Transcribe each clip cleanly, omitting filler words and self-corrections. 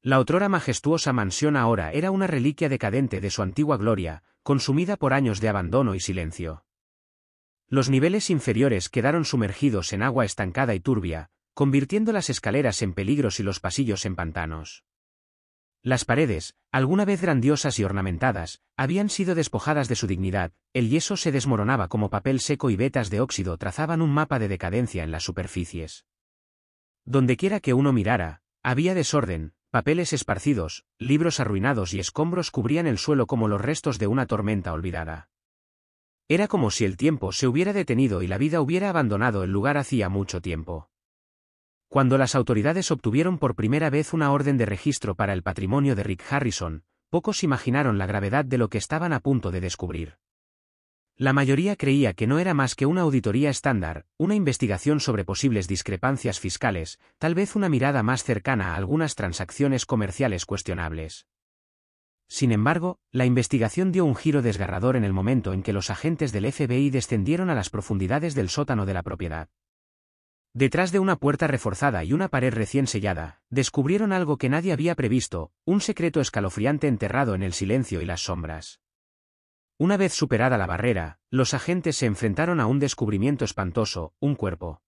La otrora majestuosa mansión ahora era una reliquia decadente de su antigua gloria, consumida por años de abandono y silencio. Los niveles inferiores quedaron sumergidos en agua estancada y turbia, convirtiendo las escaleras en peligros y los pasillos en pantanos. Las paredes, alguna vez grandiosas y ornamentadas, habían sido despojadas de su dignidad, el yeso se desmoronaba como papel seco y vetas de óxido trazaban un mapa de decadencia en las superficies. Dondequiera que uno mirara, había desorden, papeles esparcidos, libros arruinados y escombros cubrían el suelo como los restos de una tormenta olvidada. Era como si el tiempo se hubiera detenido y la vida hubiera abandonado el lugar hacía mucho tiempo. Cuando las autoridades obtuvieron por primera vez una orden de registro para el patrimonio de Rick Harrison, pocos imaginaron la gravedad de lo que estaban a punto de descubrir. La mayoría creía que no era más que una auditoría estándar, una investigación sobre posibles discrepancias fiscales, tal vez una mirada más cercana a algunas transacciones comerciales cuestionables. Sin embargo, la investigación dio un giro desgarrador en el momento en que los agentes del FBI descendieron a las profundidades del sótano de la propiedad. Detrás de una puerta reforzada y una pared recién sellada, descubrieron algo que nadie había previsto, un secreto escalofriante enterrado en el silencio y las sombras. Una vez superada la barrera, los agentes se enfrentaron a un descubrimiento espantoso, un cuerpo.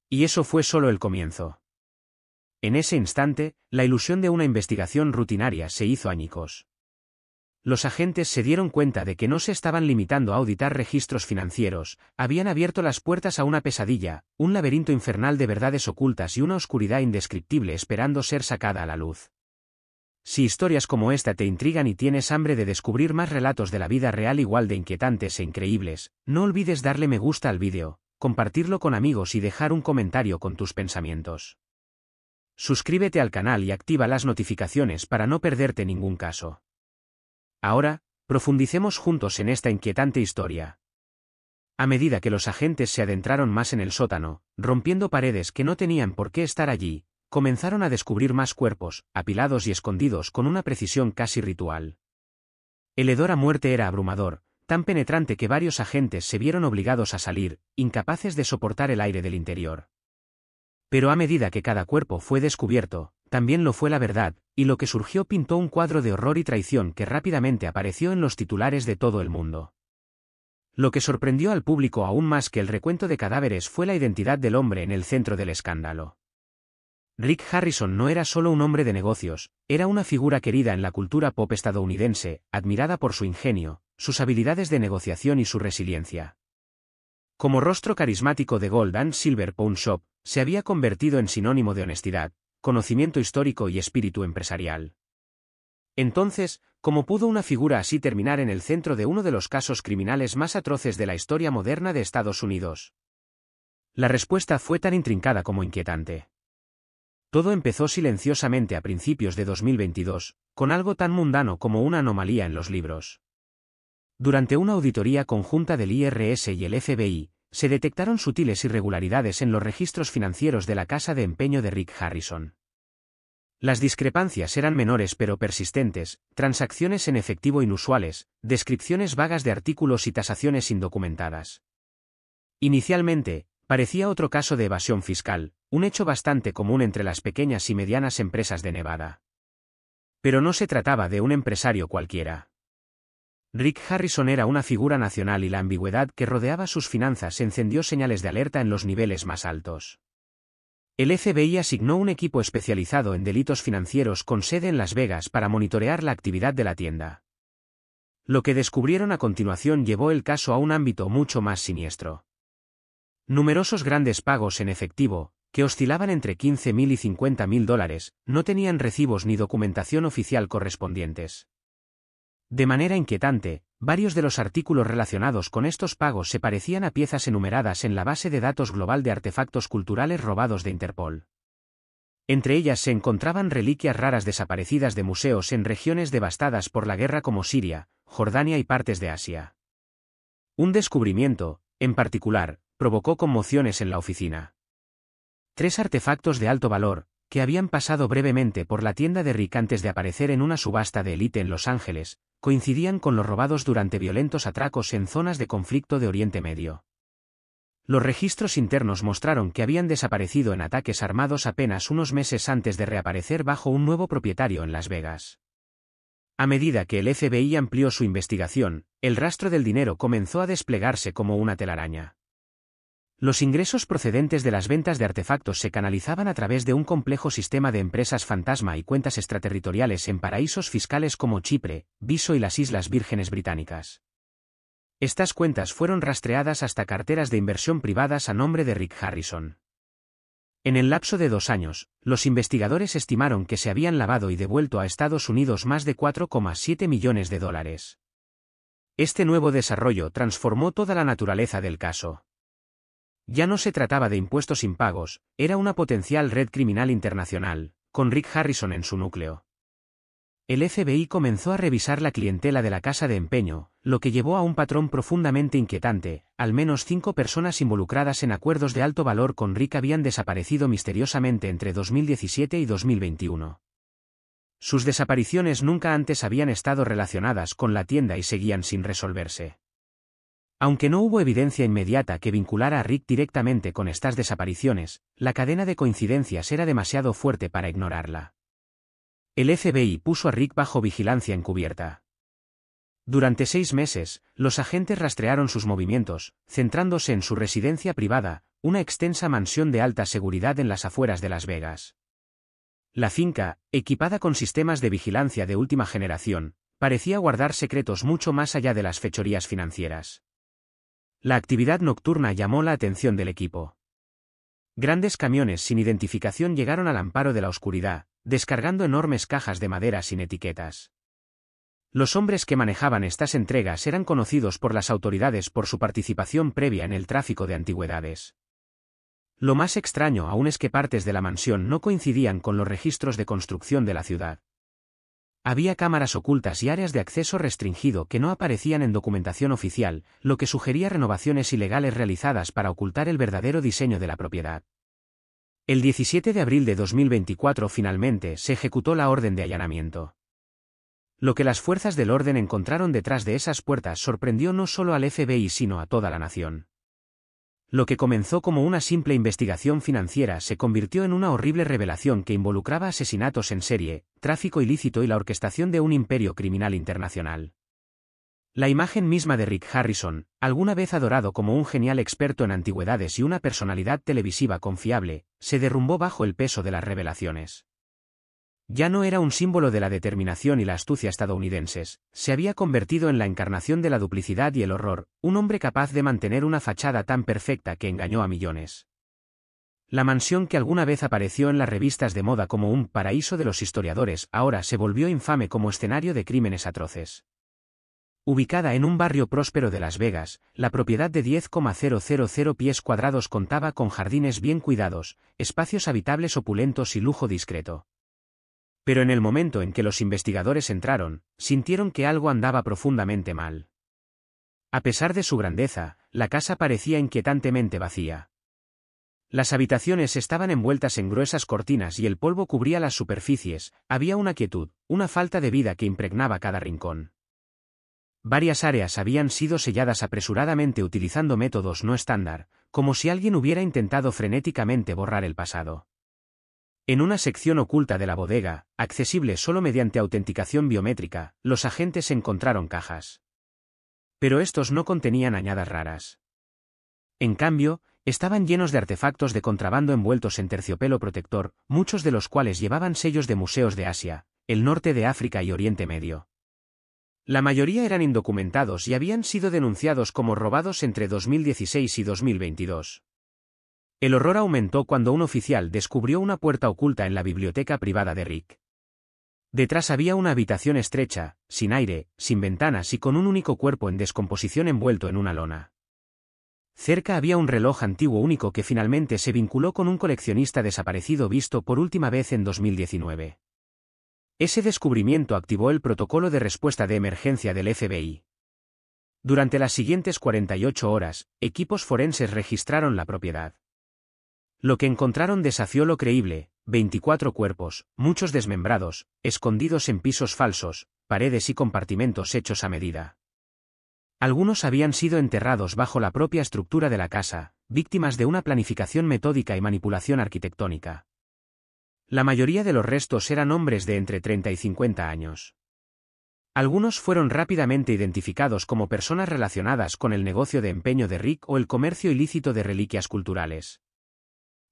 Y eso fue solo el comienzo. En ese instante, la ilusión de una investigación rutinaria se hizo añicos. Los agentes se dieron cuenta de que no se estaban limitando a auditar registros financieros, habían abierto las puertas a una pesadilla, un laberinto infernal de verdades ocultas y una oscuridad indescriptible esperando ser sacada a la luz. Si historias como esta te intrigan y tienes hambre de descubrir más relatos de la vida real igual de inquietantes e increíbles, no olvides darle me gusta al vídeo, compartirlo con amigos y dejar un comentario con tus pensamientos. Suscríbete al canal y activa las notificaciones para no perderte ningún caso. Ahora, profundicemos juntos en esta inquietante historia. A medida que los agentes se adentraron más en el sótano, rompiendo paredes que no tenían por qué estar allí, comenzaron a descubrir más cuerpos, apilados y escondidos con una precisión casi ritual. El hedor a muerte era abrumador, tan penetrante que varios agentes se vieron obligados a salir, incapaces de soportar el aire del interior. Pero a medida que cada cuerpo fue descubierto, también lo fue la verdad, y lo que surgió pintó un cuadro de horror y traición que rápidamente apareció en los titulares de todo el mundo. Lo que sorprendió al público aún más que el recuento de cadáveres fue la identidad del hombre en el centro del escándalo. Rick Harrison no era solo un hombre de negocios, era una figura querida en la cultura pop estadounidense, admirada por su ingenio, sus habilidades de negociación y su resiliencia. Como rostro carismático de Gold and Silver Pawn Shop, se había convertido en sinónimo de honestidad, conocimiento histórico y espíritu empresarial. Entonces, ¿cómo pudo una figura así terminar en el centro de uno de los casos criminales más atroces de la historia moderna de Estados Unidos? La respuesta fue tan intrincada como inquietante. Todo empezó silenciosamente a principios de 2022, con algo tan mundano como una anomalía en los libros. Durante una auditoría conjunta del IRS y el FBI, se detectaron sutiles irregularidades en los registros financieros de la casa de empeño de Rick Harrison. Las discrepancias eran menores pero persistentes, transacciones en efectivo inusuales, descripciones vagas de artículos y tasaciones indocumentadas. Inicialmente, parecía otro caso de evasión fiscal, un hecho bastante común entre las pequeñas y medianas empresas de Nevada. Pero no se trataba de un empresario cualquiera. Rick Harrison era una figura nacional y la ambigüedad que rodeaba sus finanzas encendió señales de alerta en los niveles más altos. El FBI asignó un equipo especializado en delitos financieros con sede en Las Vegas para monitorear la actividad de la tienda. Lo que descubrieron a continuación llevó el caso a un ámbito mucho más siniestro. Numerosos grandes pagos en efectivo, que oscilaban entre $15,000 y $50,000, no tenían recibos ni documentación oficial correspondientes. De manera inquietante, varios de los artículos relacionados con estos pagos se parecían a piezas enumeradas en la base de datos global de artefactos culturales robados de Interpol. Entre ellas se encontraban reliquias raras desaparecidas de museos en regiones devastadas por la guerra como Siria, Jordania y partes de Asia. Un descubrimiento, en particular, provocó conmociones en la oficina. 3 artefactos de alto valor, que habían pasado brevemente por la tienda de Rick antes de aparecer en una subasta de élite en Los Ángeles, coincidían con los robados durante violentos atracos en zonas de conflicto de Oriente Medio. Los registros internos mostraron que habían desaparecido en ataques armados apenas unos meses antes de reaparecer bajo un nuevo propietario en Las Vegas. A medida que el FBI amplió su investigación, el rastro del dinero comenzó a desplegarse como una telaraña. Los ingresos procedentes de las ventas de artefactos se canalizaban a través de un complejo sistema de empresas fantasma y cuentas extraterritoriales en paraísos fiscales como Chipre, Viso y las Islas Vírgenes Británicas. Estas cuentas fueron rastreadas hasta carteras de inversión privadas a nombre de Rick Harrison. En el lapso de 2 años, los investigadores estimaron que se habían lavado y devuelto a Estados Unidos más de $4,7 millones. Este nuevo desarrollo transformó toda la naturaleza del caso. Ya no se trataba de impuestos impagos, era una potencial red criminal internacional, con Rick Harrison en su núcleo. El FBI comenzó a revisar la clientela de la casa de empeño, lo que llevó a un patrón profundamente inquietante: al menos 5 personas involucradas en acuerdos de alto valor con Rick habían desaparecido misteriosamente entre 2017 y 2021. Sus desapariciones nunca antes habían estado relacionadas con la tienda y seguían sin resolverse. Aunque no hubo evidencia inmediata que vinculara a Rick directamente con estas desapariciones, la cadena de coincidencias era demasiado fuerte para ignorarla. El FBI puso a Rick bajo vigilancia encubierta. Durante 6 meses, los agentes rastrearon sus movimientos, centrándose en su residencia privada, una extensa mansión de alta seguridad en las afueras de Las Vegas. La finca, equipada con sistemas de vigilancia de última generación, parecía guardar secretos mucho más allá de las fechorías financieras. La actividad nocturna llamó la atención del equipo. Grandes camiones sin identificación llegaron al amparo de la oscuridad, descargando enormes cajas de madera sin etiquetas. Los hombres que manejaban estas entregas eran conocidos por las autoridades por su participación previa en el tráfico de antigüedades. Lo más extraño aún es que partes de la mansión no coincidían con los registros de construcción de la ciudad. Había cámaras ocultas y áreas de acceso restringido que no aparecían en documentación oficial, lo que sugería renovaciones ilegales realizadas para ocultar el verdadero diseño de la propiedad. El 17 de abril de 2024 finalmente se ejecutó la orden de allanamiento. Lo que las fuerzas del orden encontraron detrás de esas puertas sorprendió no solo al FBI sino a toda la nación. Lo que comenzó como una simple investigación financiera se convirtió en una horrible revelación que involucraba asesinatos en serie, tráfico ilícito y la orquestación de un imperio criminal internacional. La imagen misma de Rick Harrison, alguna vez adorado como un genial experto en antigüedades y una personalidad televisiva confiable, se derrumbó bajo el peso de las revelaciones. Ya no era un símbolo de la determinación y la astucia estadounidenses, se había convertido en la encarnación de la duplicidad y el horror, un hombre capaz de mantener una fachada tan perfecta que engañó a millones. La mansión que alguna vez apareció en las revistas de moda como un paraíso de los historiadores ahora se volvió infame como escenario de crímenes atroces. Ubicada en un barrio próspero de Las Vegas, la propiedad de 10,000 pies cuadrados contaba con jardines bien cuidados, espacios habitables opulentos y lujo discreto. Pero en el momento en que los investigadores entraron, sintieron que algo andaba profundamente mal. A pesar de su grandeza, la casa parecía inquietantemente vacía. Las habitaciones estaban envueltas en gruesas cortinas y el polvo cubría las superficies, había una quietud, una falta de vida que impregnaba cada rincón. Varias áreas habían sido selladas apresuradamente utilizando métodos no estándar, como si alguien hubiera intentado frenéticamente borrar el pasado. En una sección oculta de la bodega, accesible solo mediante autenticación biométrica, los agentes encontraron cajas. Pero estos no contenían añadas raras. En cambio, estaban llenos de artefactos de contrabando envueltos en terciopelo protector, muchos de los cuales llevaban sellos de museos de Asia, el norte de África y Oriente Medio. La mayoría eran indocumentados y habían sido denunciados como robados entre 2016 y 2022. El horror aumentó cuando un oficial descubrió una puerta oculta en la biblioteca privada de Rick. Detrás había una habitación estrecha, sin aire, sin ventanas y con un único cuerpo en descomposición envuelto en una lona. Cerca había un reloj antiguo único que finalmente se vinculó con un coleccionista desaparecido visto por última vez en 2019. Ese descubrimiento activó el protocolo de respuesta de emergencia del FBI. Durante las siguientes 48 horas, equipos forenses registraron la propiedad. Lo que encontraron desafió lo creíble: 24 cuerpos, muchos desmembrados, escondidos en pisos falsos, paredes y compartimentos hechos a medida. Algunos habían sido enterrados bajo la propia estructura de la casa, víctimas de una planificación metódica y manipulación arquitectónica. La mayoría de los restos eran hombres de entre 30 y 50 años. Algunos fueron rápidamente identificados como personas relacionadas con el negocio de empeño de Rick o el comercio ilícito de reliquias culturales.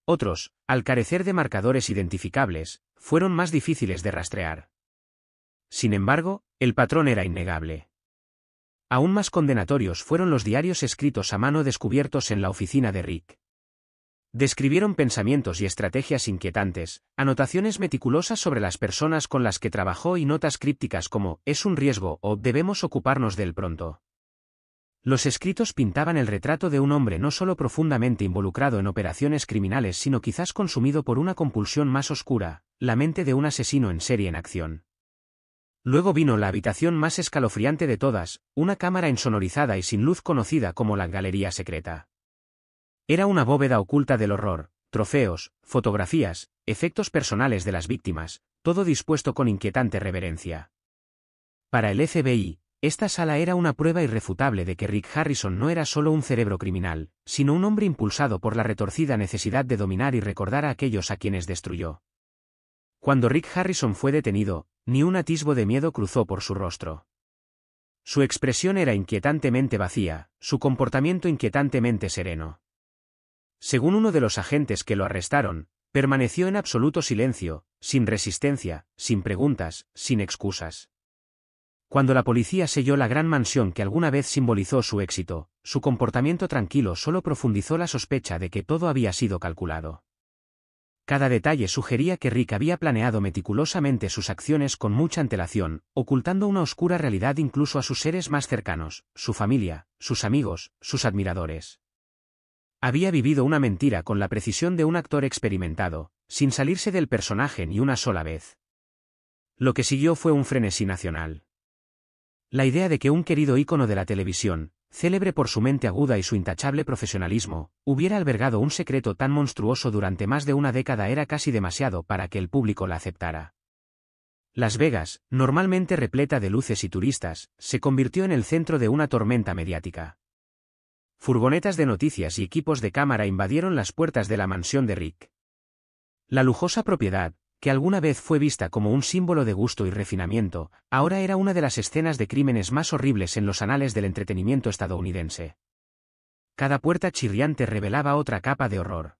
Otros, al carecer de marcadores identificables, fueron más difíciles de rastrear. Sin embargo, el patrón era innegable. Aún más condenatorios fueron los diarios escritos a mano descubiertos en la oficina de Rick. Describieron pensamientos y estrategias inquietantes, anotaciones meticulosas sobre las personas con las que trabajó y notas crípticas como «es un riesgo» o «debemos ocuparnos de él pronto». Los escritos pintaban el retrato de un hombre no solo profundamente involucrado en operaciones criminales sino quizás consumido por una compulsión más oscura, la mente de un asesino en serie en acción. Luego vino la habitación más escalofriante de todas, una cámara insonorizada y sin luz conocida como la Galería Secreta. Era una bóveda oculta del horror, trofeos, fotografías, efectos personales de las víctimas, todo dispuesto con inquietante reverencia. Para el FBI, esta sala era una prueba irrefutable de que Rick Harrison no era solo un cerebro criminal, sino un hombre impulsado por la retorcida necesidad de dominar y recordar a aquellos a quienes destruyó. Cuando Rick Harrison fue detenido, ni un atisbo de miedo cruzó por su rostro. Su expresión era inquietantemente vacía, su comportamiento inquietantemente sereno. Según uno de los agentes que lo arrestaron, permaneció en absoluto silencio, sin resistencia, sin preguntas, sin excusas. Cuando la policía selló la gran mansión que alguna vez simbolizó su éxito, su comportamiento tranquilo solo profundizó la sospecha de que todo había sido calculado. Cada detalle sugería que Rick había planeado meticulosamente sus acciones con mucha antelación, ocultando una oscura realidad incluso a sus seres más cercanos, su familia, sus amigos, sus admiradores. Había vivido una mentira con la precisión de un actor experimentado, sin salirse del personaje ni una sola vez. Lo que siguió fue un frenesí nacional. La idea de que un querido ícono de la televisión, célebre por su mente aguda y su intachable profesionalismo, hubiera albergado un secreto tan monstruoso durante más de una década era casi demasiado para que el público la aceptara. Las Vegas, normalmente repleta de luces y turistas, se convirtió en el centro de una tormenta mediática. Furgonetas de noticias y equipos de cámara invadieron las puertas de la mansión de Rick. La lujosa propiedad, que alguna vez fue vista como un símbolo de gusto y refinamiento, ahora era una de las escenas de crímenes más horribles en los anales del entretenimiento estadounidense. Cada puerta chirriante revelaba otra capa de horror.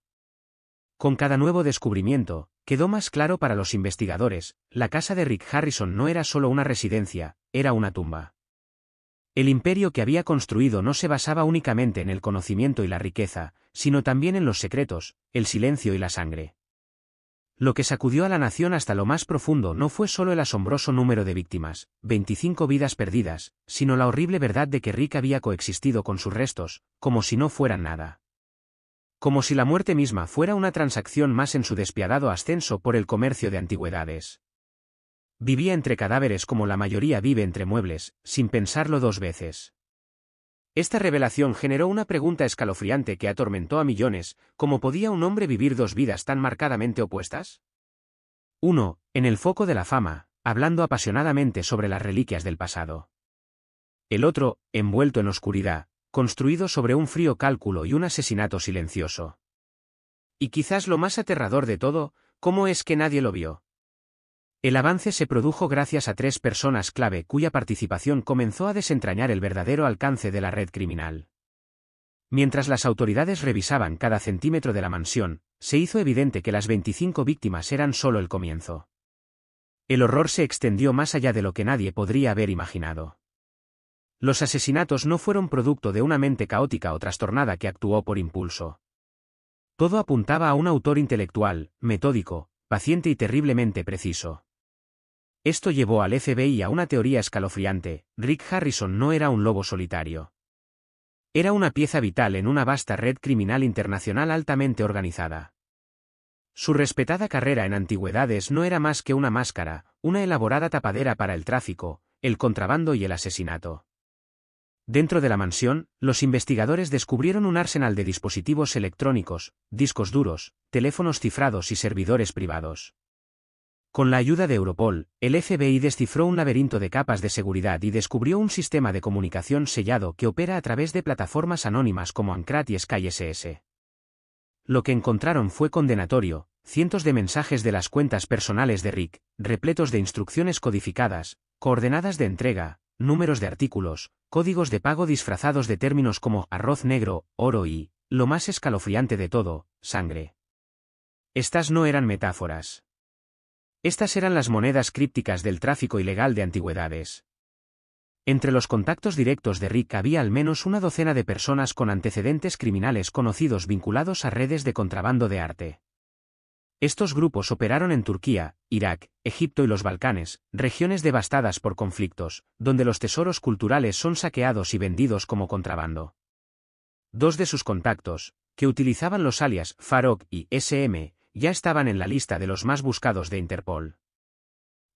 Con cada nuevo descubrimiento, quedó más claro para los investigadores, la casa de Rick Harrison no era solo una residencia, era una tumba. El imperio que había construido no se basaba únicamente en el conocimiento y la riqueza, sino también en los secretos, el silencio y la sangre. Lo que sacudió a la nación hasta lo más profundo no fue solo el asombroso número de víctimas, 25 vidas perdidas, sino la horrible verdad de que Rick había coexistido con sus restos, como si no fueran nada. Como si la muerte misma fuera una transacción más en su despiadado ascenso por el comercio de antigüedades. Vivía entre cadáveres como la mayoría vive entre muebles, sin pensarlo dos veces. Esta revelación generó una pregunta escalofriante que atormentó a millones: ¿cómo podía un hombre vivir dos vidas tan marcadamente opuestas? Uno, en el foco de la fama, hablando apasionadamente sobre las reliquias del pasado. El otro, envuelto en oscuridad, construido sobre un frío cálculo y un asesinato silencioso. Y quizás lo más aterrador de todo, ¿cómo es que nadie lo vio? El avance se produjo gracias a tres personas clave cuya participación comenzó a desentrañar el verdadero alcance de la red criminal. Mientras las autoridades revisaban cada centímetro de la mansión, se hizo evidente que las 25 víctimas eran solo el comienzo. El horror se extendió más allá de lo que nadie podría haber imaginado. Los asesinatos no fueron producto de una mente caótica o trastornada que actuó por impulso. Todo apuntaba a un autor intelectual, metódico, paciente y terriblemente preciso. Esto llevó al FBI a una teoría escalofriante: Rick Harrison no era un lobo solitario. Era una pieza vital en una vasta red criminal internacional altamente organizada. Su respetada carrera en antigüedades no era más que una máscara, una elaborada tapadera para el tráfico, el contrabando y el asesinato. Dentro de la mansión, los investigadores descubrieron un arsenal de dispositivos electrónicos, discos duros, teléfonos cifrados y servidores privados. Con la ayuda de Europol, el FBI descifró un laberinto de capas de seguridad y descubrió un sistema de comunicación sellado que opera a través de plataformas anónimas como Ancrat y SkySS. Lo que encontraron fue condenatorio: cientos de mensajes de las cuentas personales de Rick, repletos de instrucciones codificadas, coordenadas de entrega, números de artículos, códigos de pago disfrazados de términos como arroz negro, oro y, lo más escalofriante de todo, sangre. Estas no eran metáforas. Estas eran las monedas crípticas del tráfico ilegal de antigüedades. Entre los contactos directos de Rick había al menos una docena de personas con antecedentes criminales conocidos vinculados a redes de contrabando de arte. Estos grupos operaron en Turquía, Irak, Egipto y los Balcanes, regiones devastadas por conflictos, donde los tesoros culturales son saqueados y vendidos como contrabando. Dos de sus contactos, que utilizaban los alias Farok y SM, ya estaban en la lista de los más buscados de Interpol.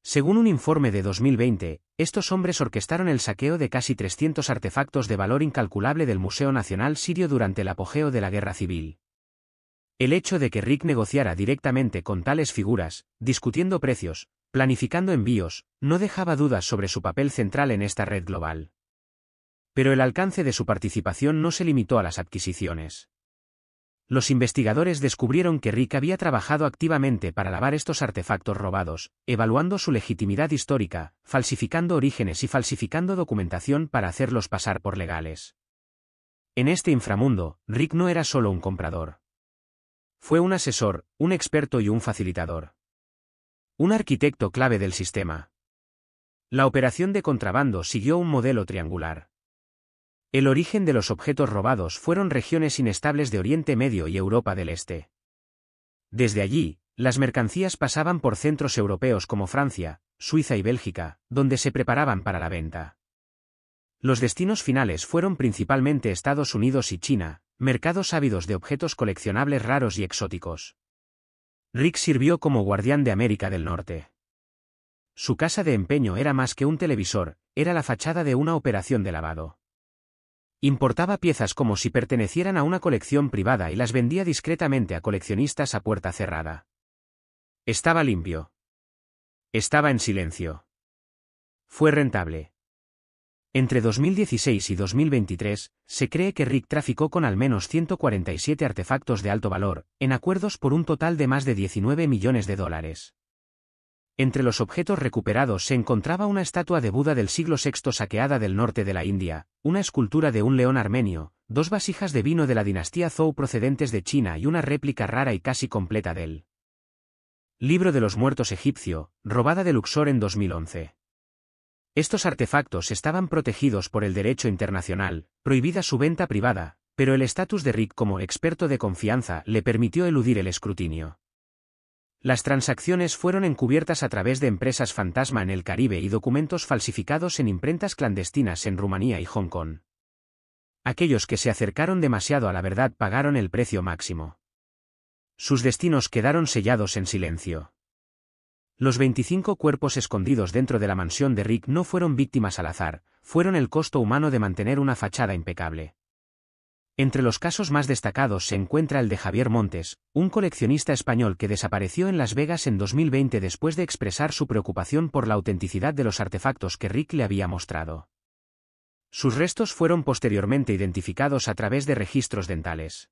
Según un informe de 2020, estos hombres orquestaron el saqueo de casi 300 artefactos de valor incalculable del Museo Nacional Sirio durante el apogeo de la Guerra Civil. El hecho de que Rick negociara directamente con tales figuras, discutiendo precios, planificando envíos, no dejaba dudas sobre su papel central en esta red global. Pero el alcance de su participación no se limitó a las adquisiciones. Los investigadores descubrieron que Rick había trabajado activamente para lavar estos artefactos robados, evaluando su legitimidad histórica, falsificando orígenes y falsificando documentación para hacerlos pasar por legales. En este inframundo, Rick no era solo un comprador. Fue un asesor, un experto y un facilitador. Un arquitecto clave del sistema. La operación de contrabando siguió un modelo triangular. El origen de los objetos robados fueron regiones inestables de Oriente Medio y Europa del Este. Desde allí, las mercancías pasaban por centros europeos como Francia, Suiza y Bélgica, donde se preparaban para la venta. Los destinos finales fueron principalmente Estados Unidos y China, mercados ávidos de objetos coleccionables raros y exóticos. Rick sirvió como guardián de América del Norte. Su casa de empeño era más que un televisor, era la fachada de una operación de lavado. Importaba piezas como si pertenecieran a una colección privada y las vendía discretamente a coleccionistas a puerta cerrada. Estaba limpio. Estaba en silencio. Fue rentable. Entre 2016 y 2023, se cree que Rick traficó con al menos 147 artefactos de alto valor, en acuerdos por un total de más de $19 millones. Entre los objetos recuperados se encontraba una estatua de Buda del siglo VI saqueada del norte de la India, una escultura de un león armenio, 2 vasijas de vino de la dinastía Zhou procedentes de China y una réplica rara y casi completa del Libro de los Muertos egipcio, robada de Luxor en 2011. Estos artefactos estaban protegidos por el derecho internacional, prohibida su venta privada, pero el estatus de Rick como experto de confianza le permitió eludir el escrutinio. Las transacciones fueron encubiertas a través de empresas fantasma en el Caribe y documentos falsificados en imprentas clandestinas en Rumanía y Hong Kong. Aquellos que se acercaron demasiado a la verdad pagaron el precio máximo. Sus destinos quedaron sellados en silencio. Los 25 cuerpos escondidos dentro de la mansión de Rick no fueron víctimas al azar, fueron el costo humano de mantener una fachada impecable. Entre los casos más destacados se encuentra el de Javier Montes, un coleccionista español que desapareció en Las Vegas en 2020 después de expresar su preocupación por la autenticidad de los artefactos que Rick le había mostrado. Sus restos fueron posteriormente identificados a través de registros dentales.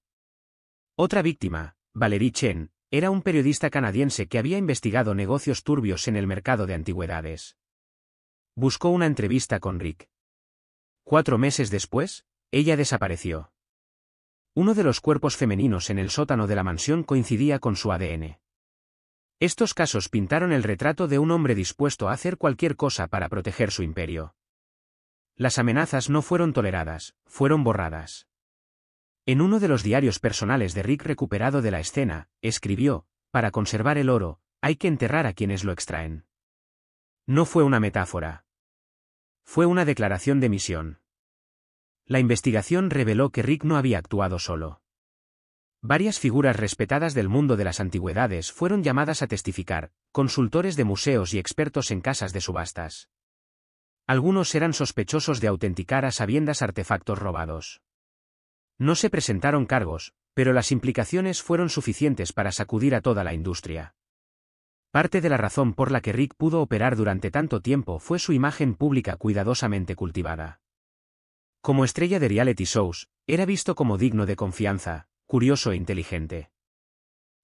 Otra víctima, Valerie Chen, era un periodista canadiense que había investigado negocios turbios en el mercado de antigüedades. Buscó una entrevista con Rick. 4 meses después, ella desapareció. Uno de los cuerpos femeninos en el sótano de la mansión coincidía con su ADN. Estos casos pintaron el retrato de un hombre dispuesto a hacer cualquier cosa para proteger su imperio. Las amenazas no fueron toleradas, fueron borradas. En uno de los diarios personales de Rick recuperado de la escena, escribió: "Para conservar el oro, hay que enterrar a quienes lo extraen". No fue una metáfora. Fue una declaración de misión. La investigación reveló que Rick no había actuado solo. Varias figuras respetadas del mundo de las antigüedades fueron llamadas a testificar, consultores de museos y expertos en casas de subastas. Algunos eran sospechosos de autenticar a sabiendas artefactos robados. No se presentaron cargos, pero las implicaciones fueron suficientes para sacudir a toda la industria. Parte de la razón por la que Rick pudo operar durante tanto tiempo fue su imagen pública cuidadosamente cultivada. Como estrella de reality shows, era visto como digno de confianza, curioso e inteligente.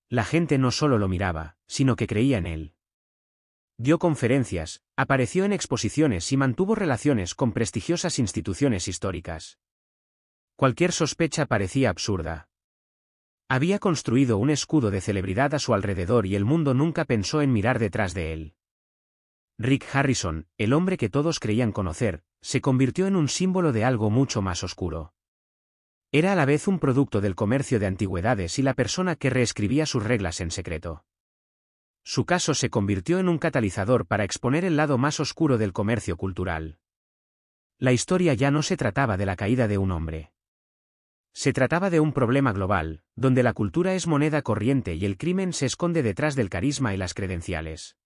La gente no solo lo miraba, sino que creía en él. Dio conferencias, apareció en exposiciones y mantuvo relaciones con prestigiosas instituciones históricas. Cualquier sospecha parecía absurda. Había construido un escudo de celebridad a su alrededor y el mundo nunca pensó en mirar detrás de él. Rick Harrison, el hombre que todos creían conocer, se convirtió en un símbolo de algo mucho más oscuro. Era a la vez un producto del comercio de antigüedades y la persona que reescribía sus reglas en secreto. Su caso se convirtió en un catalizador para exponer el lado más oscuro del comercio cultural. La historia ya no se trataba de la caída de un hombre. Se trataba de un problema global, donde la cultura es moneda corriente y el crimen se esconde detrás del carisma y las credenciales.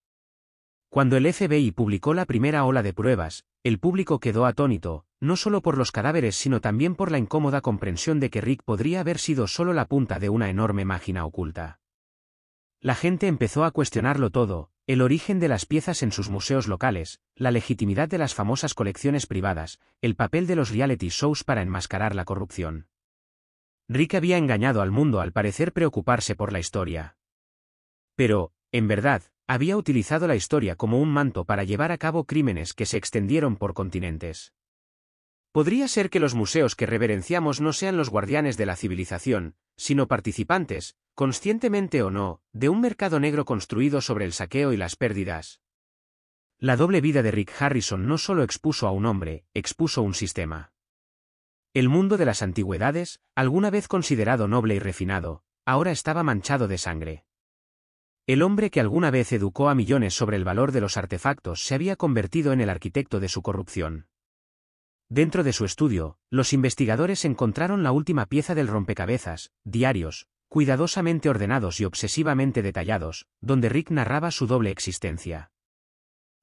Cuando el FBI publicó la primera ola de pruebas, el público quedó atónito, no solo por los cadáveres sino también por la incómoda comprensión de que Rick podría haber sido solo la punta de una enorme máquina oculta. La gente empezó a cuestionarlo todo, el origen de las piezas en sus museos locales, la legitimidad de las famosas colecciones privadas, el papel de los reality shows para enmascarar la corrupción. Rick había engañado al mundo al parecer preocuparse por la historia. Pero, en verdad, había utilizado la historia como un manto para llevar a cabo crímenes que se extendieron por continentes. Podría ser que los museos que reverenciamos no sean los guardianes de la civilización, sino participantes, conscientemente o no, de un mercado negro construido sobre el saqueo y las pérdidas. La doble vida de Rick Harrison no solo expuso a un hombre, expuso un sistema. El mundo de las antigüedades, alguna vez considerado noble y refinado, ahora estaba manchado de sangre. El hombre que alguna vez educó a millones sobre el valor de los artefactos se había convertido en el arquitecto de su corrupción. Dentro de su estudio, los investigadores encontraron la última pieza del rompecabezas, diarios, cuidadosamente ordenados y obsesivamente detallados, donde Rick narraba su doble existencia.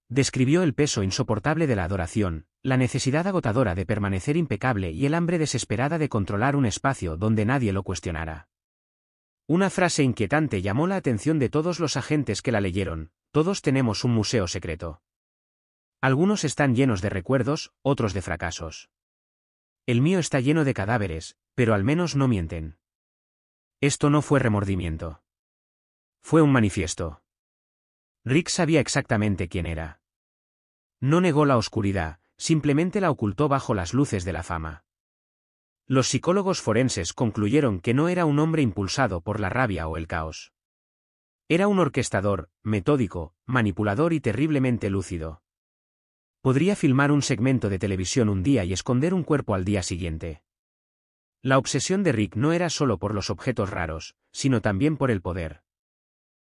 Describió el peso insoportable de la adoración, la necesidad agotadora de permanecer impecable y el hambre desesperada de controlar un espacio donde nadie lo cuestionara. Una frase inquietante llamó la atención de todos los agentes que la leyeron: todos tenemos un museo secreto. Algunos están llenos de recuerdos, otros de fracasos. El mío está lleno de cadáveres, pero al menos no mienten. Esto no fue remordimiento. Fue un manifiesto. Rick sabía exactamente quién era. No negó la oscuridad, simplemente la ocultó bajo las luces de la fama. Los psicólogos forenses concluyeron que no era un hombre impulsado por la rabia o el caos. Era un orquestador, metódico, manipulador y terriblemente lúcido. Podría filmar un segmento de televisión un día y esconder un cuerpo al día siguiente. La obsesión de Rick no era solo por los objetos raros, sino también por el poder.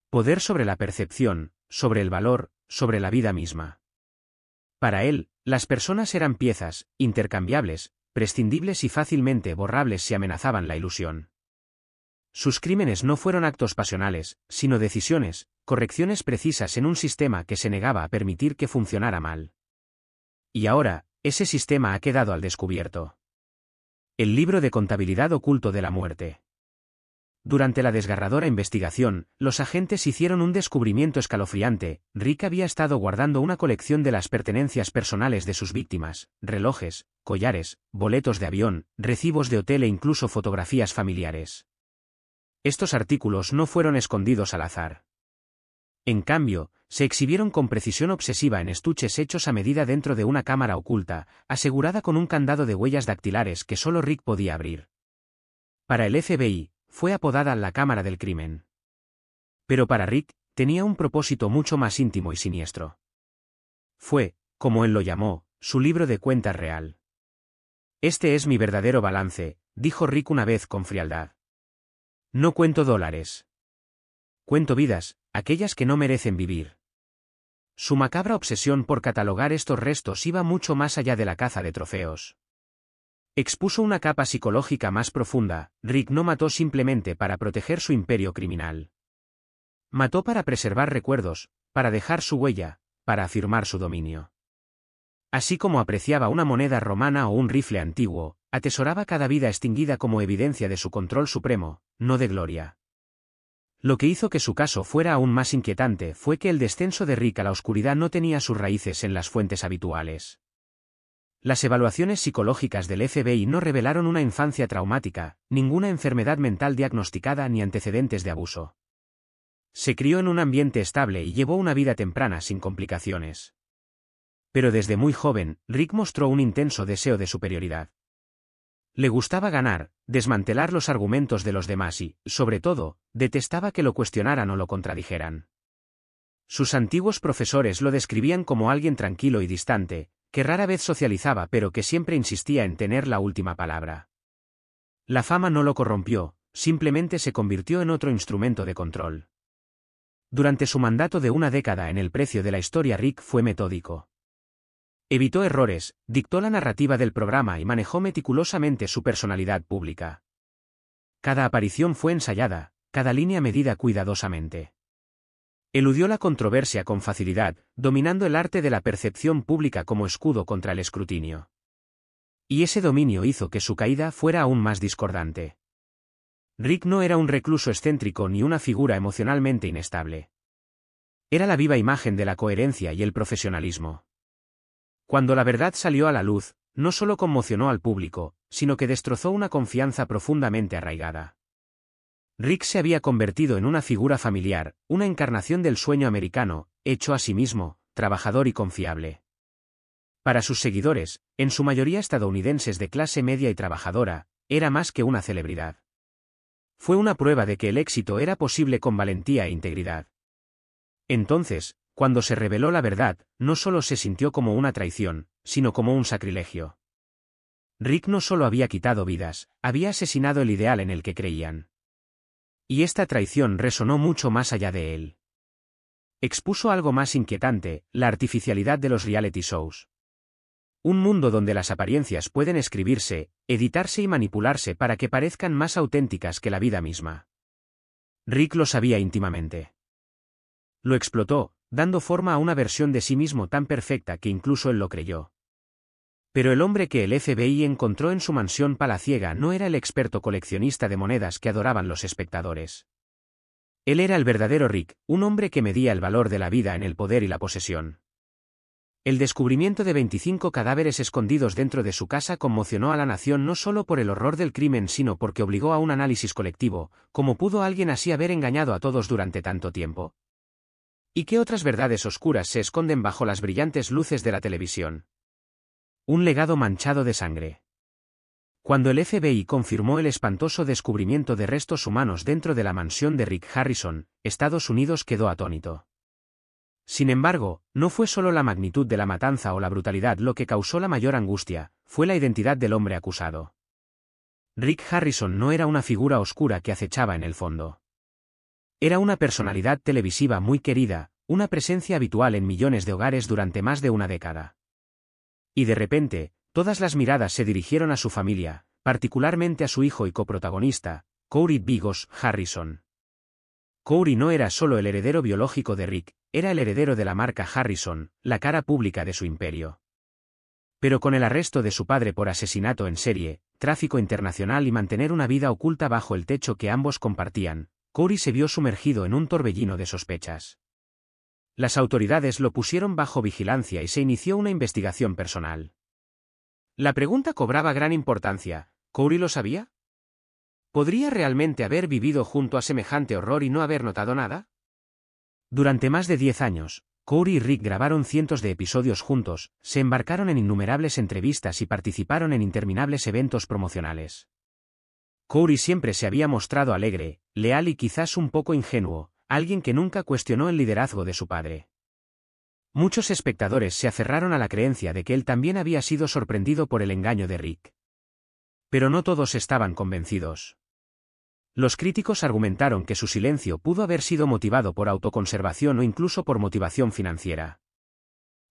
Poder sobre la percepción, sobre el valor, sobre la vida misma. Para él, las personas eran piezas, intercambiables, prescindibles y fácilmente borrables si amenazaban la ilusión. Sus crímenes no fueron actos pasionales, sino decisiones, correcciones precisas en un sistema que se negaba a permitir que funcionara mal. Y ahora, ese sistema ha quedado al descubierto. El libro de contabilidad oculto de la muerte. Durante la desgarradora investigación, los agentes hicieron un descubrimiento escalofriante: Rick había estado guardando una colección de las pertenencias personales de sus víctimas, relojes, collares, boletos de avión, recibos de hotel e incluso fotografías familiares. Estos artículos no fueron escondidos al azar. En cambio, se exhibieron con precisión obsesiva en estuches hechos a medida dentro de una cámara oculta, asegurada con un candado de huellas dactilares que solo Rick podía abrir. Para el FBI, fue apodada la cámara del crimen. Pero para Rick, tenía un propósito mucho más íntimo y siniestro. Fue, como él lo llamó, su libro de cuentas real. Este es mi verdadero balance, dijo Rick una vez con frialdad. No cuento dólares. Cuento vidas, aquellas que no merecen vivir. Su macabra obsesión por catalogar estos restos iba mucho más allá de la caza de trofeos. Expuso una capa psicológica más profunda: Rick no mató simplemente para proteger su imperio criminal. Mató para preservar recuerdos, para dejar su huella, para afirmar su dominio. Así como apreciaba una moneda romana o un rifle antiguo, atesoraba cada vida extinguida como evidencia de su control supremo, no de gloria. Lo que hizo que su caso fuera aún más inquietante fue que el descenso de Rick a la oscuridad no tenía sus raíces en las fuentes habituales. Las evaluaciones psicológicas del FBI no revelaron una infancia traumática, ninguna enfermedad mental diagnosticada ni antecedentes de abuso. Se crió en un ambiente estable y llevó una vida temprana sin complicaciones. Pero desde muy joven, Rick mostró un intenso deseo de superioridad. Le gustaba ganar, desmantelar los argumentos de los demás y, sobre todo, detestaba que lo cuestionaran o lo contradijeran. Sus antiguos profesores lo describían como alguien tranquilo y distante, que rara vez socializaba pero que siempre insistía en tener la última palabra. La fama no lo corrompió, simplemente se convirtió en otro instrumento de control. Durante su mandato de una década en el precio de la historia, Rick fue metódico. Evitó errores, dictó la narrativa del programa y manejó meticulosamente su personalidad pública. Cada aparición fue ensayada, cada línea medida cuidadosamente. Eludió la controversia con facilidad, dominando el arte de la percepción pública como escudo contra el escrutinio. Y ese dominio hizo que su caída fuera aún más discordante. Rick no era un recluso excéntrico ni una figura emocionalmente inestable. Era la viva imagen de la coherencia y el profesionalismo. Cuando la verdad salió a la luz, no solo conmocionó al público, sino que destrozó una confianza profundamente arraigada. Rick se había convertido en una figura familiar, una encarnación del sueño americano, hecho a sí mismo, trabajador y confiable. Para sus seguidores, en su mayoría estadounidenses de clase media y trabajadora, era más que una celebridad. Fue una prueba de que el éxito era posible con valentía e integridad. Entonces, cuando se reveló la verdad, no solo se sintió como una traición, sino como un sacrilegio. Rick no solo había quitado vidas, había asesinado el ideal en el que creían. Y esta traición resonó mucho más allá de él. Expuso algo más inquietante, la artificialidad de los reality shows. Un mundo donde las apariencias pueden escribirse, editarse y manipularse para que parezcan más auténticas que la vida misma. Rick lo sabía íntimamente. Lo explotó, dando forma a una versión de sí mismo tan perfecta que incluso él lo creyó. Pero el hombre que el FBI encontró en su mansión palaciega no era el experto coleccionista de monedas que adoraban los espectadores. Él era el verdadero Rick, un hombre que medía el valor de la vida en el poder y la posesión. El descubrimiento de 25 cadáveres escondidos dentro de su casa conmocionó a la nación no solo por el horror del crimen sino porque obligó a un análisis colectivo. ¿Cómo pudo alguien así haber engañado a todos durante tanto tiempo? ¿Y qué otras verdades oscuras se esconden bajo las brillantes luces de la televisión? Un legado manchado de sangre. Cuando el FBI confirmó el espantoso descubrimiento de restos humanos dentro de la mansión de Rick Harrison, Estados Unidos quedó atónito. Sin embargo, no fue solo la magnitud de la matanza o la brutalidad lo que causó la mayor angustia, fue la identidad del hombre acusado. Rick Harrison no era una figura oscura que acechaba en el fondo. Era una personalidad televisiva muy querida, una presencia habitual en millones de hogares durante más de una década. Y de repente, todas las miradas se dirigieron a su familia, particularmente a su hijo y coprotagonista, Corey Bigos Harrison. Corey no era solo el heredero biológico de Rick, era el heredero de la marca Harrison, la cara pública de su imperio. Pero con el arresto de su padre por asesinato en serie, tráfico internacional y mantener una vida oculta bajo el techo que ambos compartían, Corey se vio sumergido en un torbellino de sospechas. Las autoridades lo pusieron bajo vigilancia y se inició una investigación personal. La pregunta cobraba gran importancia, ¿Corey lo sabía? ¿Podría realmente haber vivido junto a semejante horror y no haber notado nada? Durante más de 10 años, Corey y Rick grabaron cientos de episodios juntos, se embarcaron en innumerables entrevistas y participaron en interminables eventos promocionales. Corey siempre se había mostrado alegre, leal y quizás un poco ingenuo, alguien que nunca cuestionó el liderazgo de su padre. Muchos espectadores se aferraron a la creencia de que él también había sido sorprendido por el engaño de Rick. Pero no todos estaban convencidos. Los críticos argumentaron que su silencio pudo haber sido motivado por autoconservación o incluso por motivación financiera.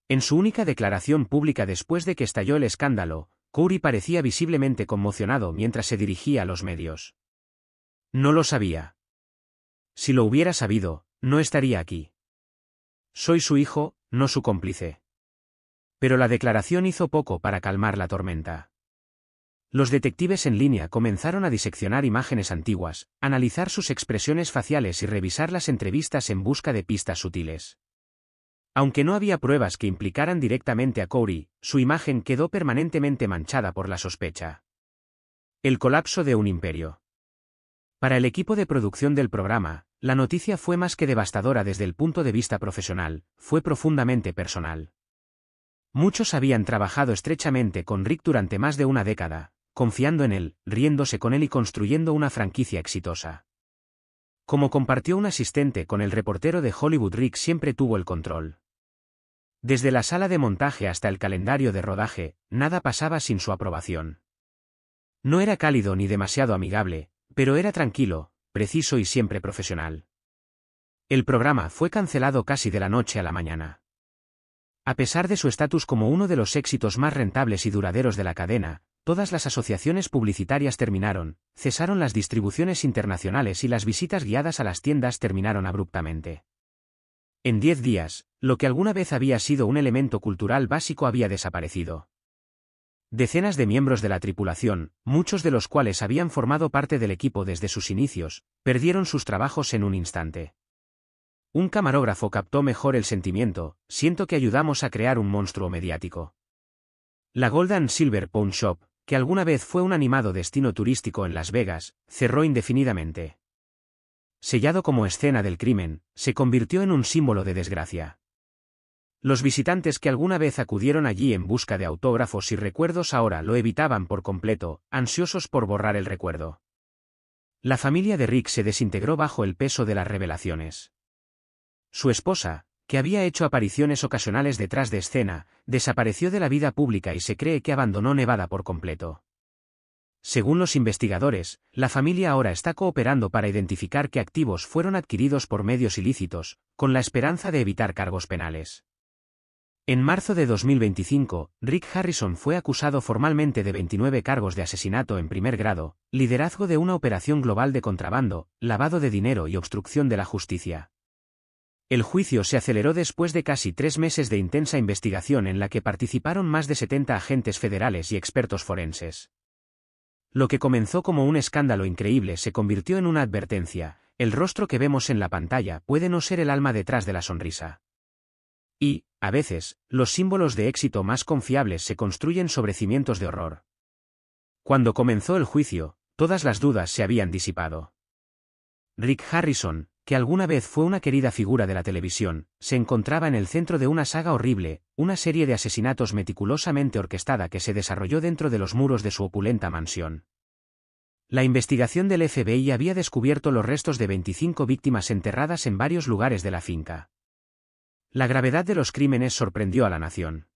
En su única declaración pública después de que estalló el escándalo, Corey parecía visiblemente conmocionado mientras se dirigía a los medios. No lo sabía. Si lo hubiera sabido, no estaría aquí. Soy su hijo, no su cómplice. Pero la declaración hizo poco para calmar la tormenta. Los detectives en línea comenzaron a diseccionar imágenes antiguas, analizar sus expresiones faciales y revisar las entrevistas en busca de pistas sutiles. Aunque no había pruebas que implicaran directamente a Corey, su imagen quedó permanentemente manchada por la sospecha. El colapso de un imperio. Para el equipo de producción del programa, la noticia fue más que devastadora desde el punto de vista profesional, fue profundamente personal. Muchos habían trabajado estrechamente con Rick durante más de una década, confiando en él, riéndose con él y construyendo una franquicia exitosa. Como compartió un asistente con el reportero de Hollywood, Rick siempre tuvo el control. Desde la sala de montaje hasta el calendario de rodaje, nada pasaba sin su aprobación. No era cálido ni demasiado amigable, pero era tranquilo, preciso y siempre profesional. El programa fue cancelado casi de la noche a la mañana. A pesar de su estatus como uno de los éxitos más rentables y duraderos de la cadena, todas las asociaciones publicitarias terminaron, cesaron las distribuciones internacionales y las visitas guiadas a las tiendas terminaron abruptamente. En 10 días, lo que alguna vez había sido un elemento cultural básico había desaparecido. Decenas de miembros de la tripulación, muchos de los cuales habían formado parte del equipo desde sus inicios, perdieron sus trabajos en un instante. Un camarógrafo captó mejor el sentimiento: siento que ayudamos a crear un monstruo mediático. La Gold and Silver Pawn Shop, que alguna vez fue un animado destino turístico en Las Vegas, cerró indefinidamente. Sellado como escena del crimen, se convirtió en un símbolo de desgracia. Los visitantes que alguna vez acudieron allí en busca de autógrafos y recuerdos ahora lo evitaban por completo, ansiosos por borrar el recuerdo. La familia de Rick se desintegró bajo el peso de las revelaciones. Su esposa, que había hecho apariciones ocasionales detrás de escena, desapareció de la vida pública y se cree que abandonó Nevada por completo. Según los investigadores, la familia ahora está cooperando para identificar qué activos fueron adquiridos por medios ilícitos, con la esperanza de evitar cargos penales. En marzo de 2025, Rick Harrison fue acusado formalmente de 29 cargos de asesinato en primer grado, liderazgo de una operación global de contrabando, lavado de dinero y obstrucción de la justicia. El juicio se aceleró después de casi 3 meses de intensa investigación en la que participaron más de 70 agentes federales y expertos forenses. Lo que comenzó como un escándalo increíble se convirtió en una advertencia: el rostro que vemos en la pantalla puede no ser el alma detrás de la sonrisa. Y, a veces, los símbolos de éxito más confiables se construyen sobre cimientos de horror. Cuando comenzó el juicio, todas las dudas se habían disipado. Rick Harrison, que alguna vez fue una querida figura de la televisión, se encontraba en el centro de una saga horrible, una serie de asesinatos meticulosamente orquestada que se desarrolló dentro de los muros de su opulenta mansión. La investigación del FBI había descubierto los restos de 25 víctimas enterradas en varios lugares de la finca. La gravedad de los crímenes sorprendió a la nación.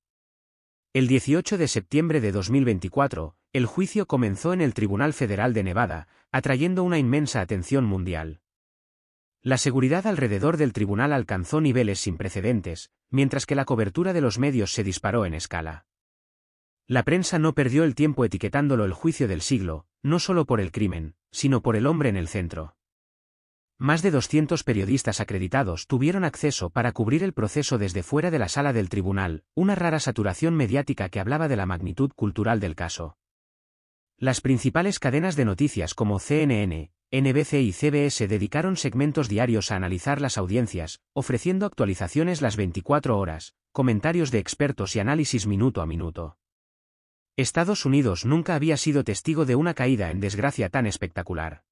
El 18 de septiembre de 2024, el juicio comenzó en el Tribunal Federal de Nevada, atrayendo una inmensa atención mundial. La seguridad alrededor del tribunal alcanzó niveles sin precedentes, mientras que la cobertura de los medios se disparó en escala. La prensa no perdió el tiempo etiquetándolo el juicio del siglo, no solo por el crimen, sino por el hombre en el centro. Más de 200 periodistas acreditados tuvieron acceso para cubrir el proceso desde fuera de la sala del tribunal, una rara saturación mediática que hablaba de la magnitud cultural del caso. Las principales cadenas de noticias como CNN, NBC y CBS dedicaron segmentos diarios a analizar las audiencias, ofreciendo actualizaciones las 24 horas, comentarios de expertos y análisis minuto a minuto. Estados Unidos nunca había sido testigo de una caída en desgracia tan espectacular.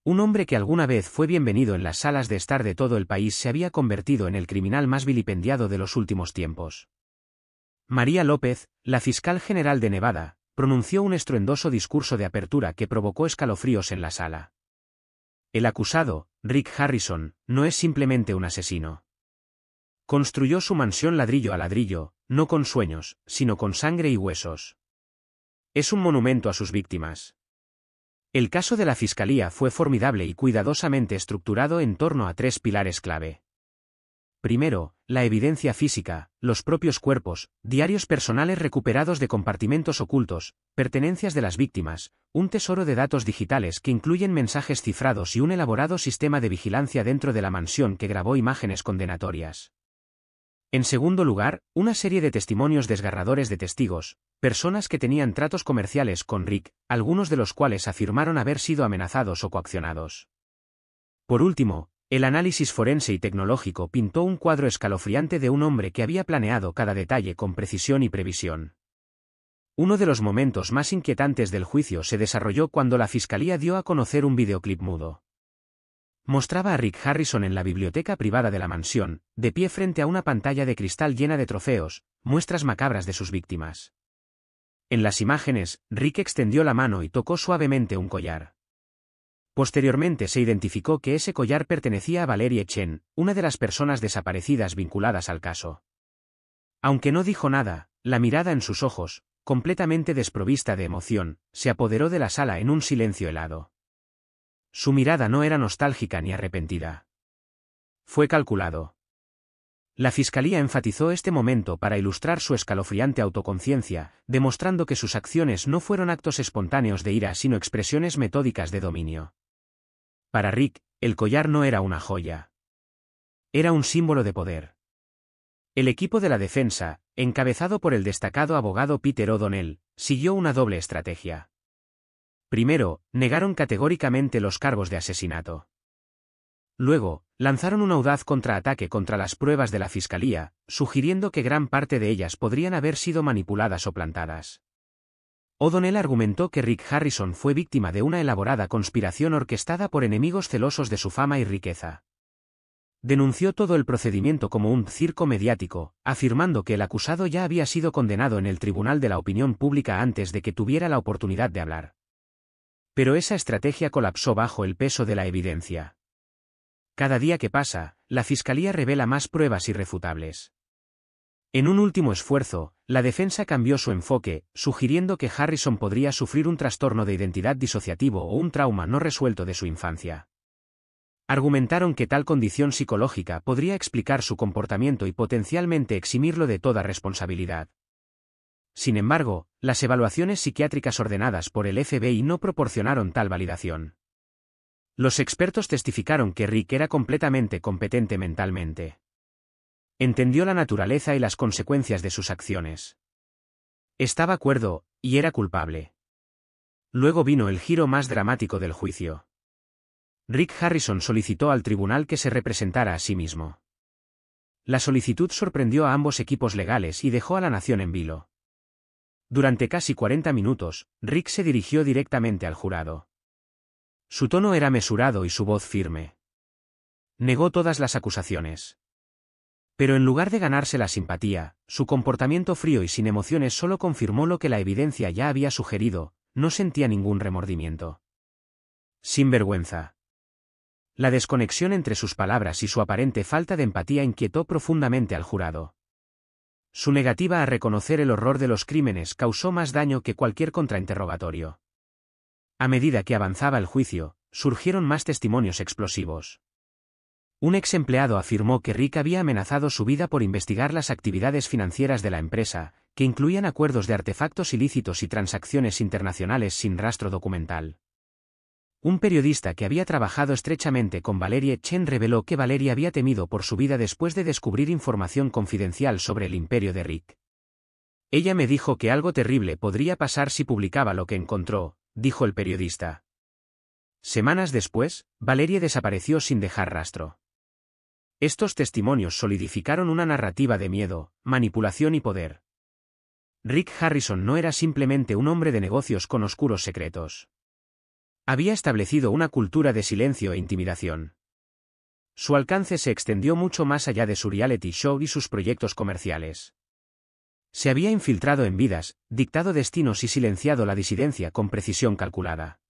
Un hombre que alguna vez fue bienvenido en las salas de estar de todo el país se había convertido en el criminal más vilipendiado de los últimos tiempos. María López, la fiscal general de Nevada, pronunció un estruendoso discurso de apertura que provocó escalofríos en la sala. El acusado, Rick Harrison, no es simplemente un asesino. Construyó su mansión ladrillo a ladrillo, no con sueños, sino con sangre y huesos. Es un monumento a sus víctimas. El caso de la Fiscalía fue formidable y cuidadosamente estructurado en torno a 3 pilares clave. Primero, la evidencia física, los propios cuerpos, diarios personales recuperados de compartimentos ocultos, pertenencias de las víctimas, un tesoro de datos digitales que incluyen mensajes cifrados y un elaborado sistema de vigilancia dentro de la mansión que grabó imágenes condenatorias. En segundo lugar, una serie de testimonios desgarradores de testigos, personas que tenían tratos comerciales con Rick, algunos de los cuales afirmaron haber sido amenazados o coaccionados. Por último, el análisis forense y tecnológico pintó un cuadro escalofriante de un hombre que había planeado cada detalle con precisión y previsión. Uno de los momentos más inquietantes del juicio se desarrolló cuando la fiscalía dio a conocer un videoclip mudo. Mostraba a Rick Harrison en la biblioteca privada de la mansión, de pie frente a una pantalla de cristal llena de trofeos, muestras macabras de sus víctimas. En las imágenes, Rick extendió la mano y tocó suavemente un collar. Posteriormente se identificó que ese collar pertenecía a Valerie Chen, una de las personas desaparecidas vinculadas al caso. Aunque no dijo nada, la mirada en sus ojos, completamente desprovista de emoción, se apoderó de la sala en un silencio helado. Su mirada no era nostálgica ni arrepentida. Fue calculado. La fiscalía enfatizó este momento para ilustrar su escalofriante autoconciencia, demostrando que sus acciones no fueron actos espontáneos de ira sino expresiones metódicas de dominio. Para Rick, el collar no era una joya. Era un símbolo de poder. El equipo de la defensa, encabezado por el destacado abogado Peter O'Donnell, siguió una doble estrategia. Primero, negaron categóricamente los cargos de asesinato. Luego, lanzaron un audaz contraataque contra las pruebas de la fiscalía, sugiriendo que gran parte de ellas podrían haber sido manipuladas o plantadas. O'Donnell argumentó que Rick Harrison fue víctima de una elaborada conspiración orquestada por enemigos celosos de su fama y riqueza. Denunció todo el procedimiento como un circo mediático, afirmando que el acusado ya había sido condenado en el tribunal de la opinión pública antes de que tuviera la oportunidad de hablar. Pero esa estrategia colapsó bajo el peso de la evidencia. Cada día que pasa, la fiscalía revela más pruebas irrefutables. En un último esfuerzo, la defensa cambió su enfoque, sugiriendo que Harrison podría sufrir un trastorno de identidad disociativo o un trauma no resuelto de su infancia. Argumentaron que tal condición psicológica podría explicar su comportamiento y potencialmente eximirlo de toda responsabilidad. Sin embargo, las evaluaciones psiquiátricas ordenadas por el FBI no proporcionaron tal validación. Los expertos testificaron que Rick era completamente competente mentalmente. Entendió la naturaleza y las consecuencias de sus acciones. Estaba cuerdo, y era culpable. Luego vino el giro más dramático del juicio. Rick Harrison solicitó al tribunal que se representara a sí mismo. La solicitud sorprendió a ambos equipos legales y dejó a la nación en vilo. Durante casi 40 minutos, Rick se dirigió directamente al jurado. Su tono era mesurado y su voz firme. Negó todas las acusaciones. Pero en lugar de ganarse la simpatía, su comportamiento frío y sin emociones solo confirmó lo que la evidencia ya había sugerido: no sentía ningún remordimiento. Sin vergüenza. La desconexión entre sus palabras y su aparente falta de empatía inquietó profundamente al jurado. Su negativa a reconocer el horror de los crímenes causó más daño que cualquier contrainterrogatorio. A medida que avanzaba el juicio, surgieron más testimonios explosivos. Un ex empleado afirmó que Rick había amenazado su vida por investigar las actividades financieras de la empresa, que incluían acuerdos de artefactos ilícitos y transacciones internacionales sin rastro documental. Un periodista que había trabajado estrechamente con Valerie Chen reveló que Valerie había temido por su vida después de descubrir información confidencial sobre el imperio de Rick. Ella me dijo que algo terrible podría pasar si publicaba lo que encontró, dijo el periodista. Semanas después, Valerie desapareció sin dejar rastro. Estos testimonios solidificaron una narrativa de miedo, manipulación y poder. Rick Harrison no era simplemente un hombre de negocios con oscuros secretos. Había establecido una cultura de silencio e intimidación. Su alcance se extendió mucho más allá de su reality show y sus proyectos comerciales. Se había infiltrado en vidas, dictado destinos y silenciado la disidencia con precisión calculada.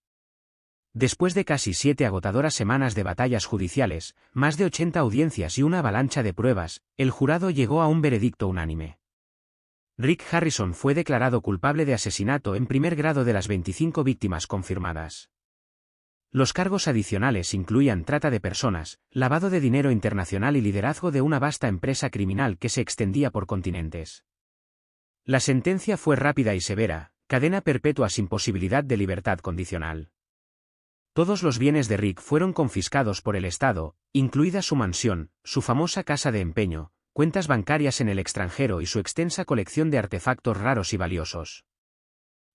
Después de casi 7 agotadoras semanas de batallas judiciales, más de 80 audiencias y una avalancha de pruebas, el jurado llegó a un veredicto unánime. Rick Harrison fue declarado culpable de asesinato en primer grado de las 25 víctimas confirmadas. Los cargos adicionales incluían trata de personas, lavado de dinero internacional y liderazgo de una vasta empresa criminal que se extendía por continentes. La sentencia fue rápida y severa: cadena perpetua sin posibilidad de libertad condicional. Todos los bienes de Rick fueron confiscados por el Estado, incluida su mansión, su famosa casa de empeño, cuentas bancarias en el extranjero y su extensa colección de artefactos raros y valiosos.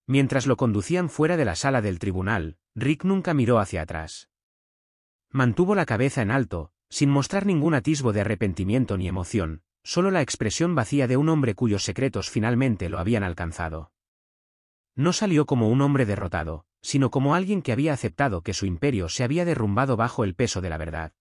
Mientras lo conducían fuera de la sala del tribunal, Rick nunca miró hacia atrás. Mantuvo la cabeza en alto, sin mostrar ningún atisbo de arrepentimiento ni emoción, solo la expresión vacía de un hombre cuyos secretos finalmente lo habían alcanzado. No salió como un hombre derrotado, sino como alguien que había aceptado que su imperio se había derrumbado bajo el peso de la verdad.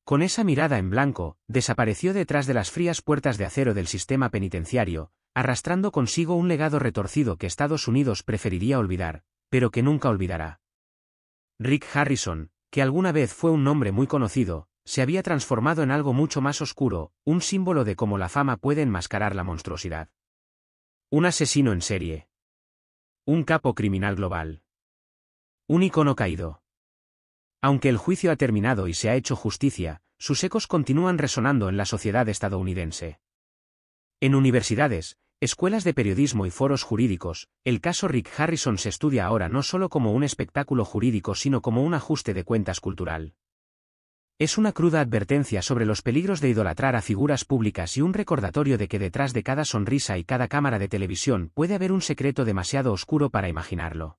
Con esa mirada en blanco, desapareció detrás de las frías puertas de acero del sistema penitenciario, arrastrando consigo un legado retorcido que Estados Unidos preferiría olvidar, pero que nunca olvidará. Rick Harrison, que alguna vez fue un nombre muy conocido, se había transformado en algo mucho más oscuro, un símbolo de cómo la fama puede enmascarar la monstruosidad. Un asesino en serie. Un capo criminal global. Un icono caído. Aunque el juicio ha terminado y se ha hecho justicia, sus ecos continúan resonando en la sociedad estadounidense. En universidades, escuelas de periodismo y foros jurídicos, el caso Rick Harrison se estudia ahora no solo como un espectáculo jurídico sino como un ajuste de cuentas cultural. Es una cruda advertencia sobre los peligros de idolatrar a figuras públicas y un recordatorio de que detrás de cada sonrisa y cada cámara de televisión puede haber un secreto demasiado oscuro para imaginarlo.